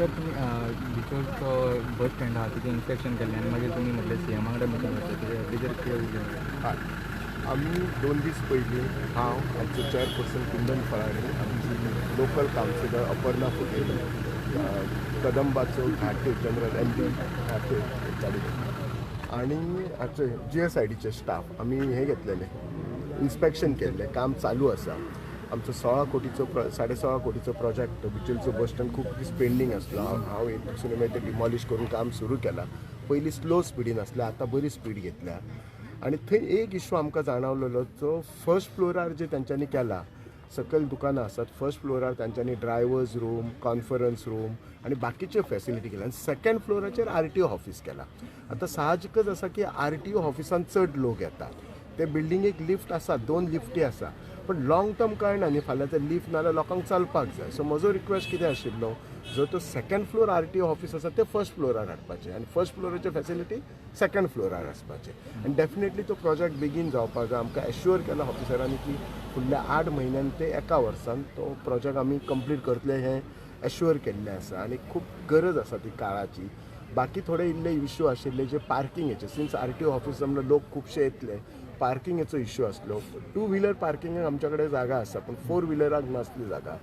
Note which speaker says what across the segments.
Speaker 1: Sir तुम्ही बिचोलचो bus stand आहा तिथे इन्स्पेक्शन केल्लें आनी मागीर तुमी म्हटलें सीएमा कडेन मिटींग करता तेजेर कितें
Speaker 2: हय आमी 2 दीस पयलीं हांव आमचो चेअरपर्सन कुंदन फळाणी, आमची लोकल कावन्सिलर अपर्णा फुटेल, कदंबाचो घाटे जनरल MD घाटे आनी हाचे GSIDचे स्टाफ आमी हे घेतलेले इन्स्पेक्शन केल्लें. काम चालू आसा. आमचो 16 कोटीचो 16.5 कोटीचो प्रोजेक्ट बिचोलचो बस स्टँड खूब दीस पेंडींग आसलो. हांव एक दिसून मागीर ते डिमॉलिश करून काम सुरू केलां. पयलीं स्लो स्पिडीन आसलें, आतां बरी स्पीड घेतल्या. आनी थंय एक इश्यू आमकां जाणवलेलो, जो फर्स्ट फ्लोरार जे तांच्यांनी केला, सकयल दुकानां आसात, फर्स्ट फ्लोरार तांच्यांनी ड्रायव्हर्स रूम, कॉन्फरन्स रूम आनी बाकीच्यो फॅसिलिटी केल्या. आनी सेकंड फ्लोराचेर RTO ऑफिस केला. आतां साहजिकच आसा की RTO ऑफिसान चड लोक येतात. ते बिल्डिंगेक लिफ्ट आसा, 2 लिफ्टी आसा, पण लॉंग टर्म कळना न्ही, फाल्यां ते लिफ्ट नाल्यार लोकांक चलपाक जाय. सो म्हजो रिक्वेस्ट कितें आशिल्लो, जो तो सेकंड फ्लोर RTO ऑफिस आसा ते फर्स्ट फ्लोरार हाडपाचें आनी फर्स्ट फ्लोराचे फॅसिलिटी सेकंड फ्लोरार आसपाचे. आनी डेफिनेटली तो प्रोजेक्ट बेगीन जावपाक जाय. आमकां एश्युअर केला ऑफिसरांनी की फुडल्या 8 म्हयन्यान ते 1 वर्सान तो प्रोजेक्ट आमी कंप्लीट करतले हें एश्युअर केल्लें आसा. आनी खूब गरज आसा ती काळाची. बाकी थोडे इल्ले इश्यू आशिल्ले जे पार्किंगेचे, सिन्स RTO ऑफिस म्हणल्यार लोक खुबशे येतले, पार्किंगेचो इश्यू आसलो. 2 व्हिलर पार्किंगाक आमच्या कडेन जागा आसा, पूण 4 व्हिलराक नासली जागा.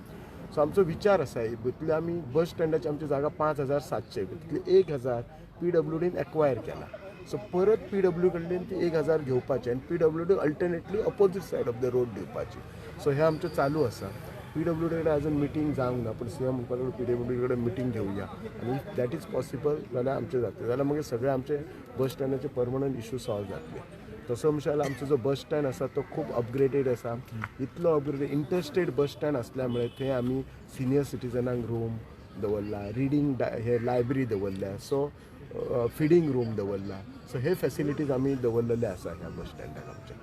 Speaker 2: सो आमचो विचार आसा भितले आमी बस स्टँडाची आमची जागा 5,700 भितली 1,000 PWDन एक्वायर केला. सो परत PW कडल्यान ती 1,000 घेवपाची आनी PWD alternately opposite side of the road दिवपाची. सो हें आमचें चालू आसा. PWD कडेन अजून मिटींग जावंक ना, पूण CM म्हणपाक लागलो PWD कडेन मिटींग घेवया आनी इफ दॅट इज पॉसिबल जाल्यार आमचें जातलें. जाल्यार मागीर सगळे आमचे बस स्टँडाचे परमनंट इश्यू सॉल्व जातले. तसो म्हणशाल आमचो जो बस स्टँड आसा तो खूब अपग्रेडेड आसा. इतलो अपग्रेडेड इंटरस्टेट बस स्टँड आसल्या मुळे थंय आमी सिनियर सिटिजनांक रूम दवरला, रिडींग हे लायब्ररी दवरल्या, सो फिडींग रूम दवरला. सो हे फॅसिलिटीज आमी दवरलेले आसा ह्या बस स्टँडाक आमच्या.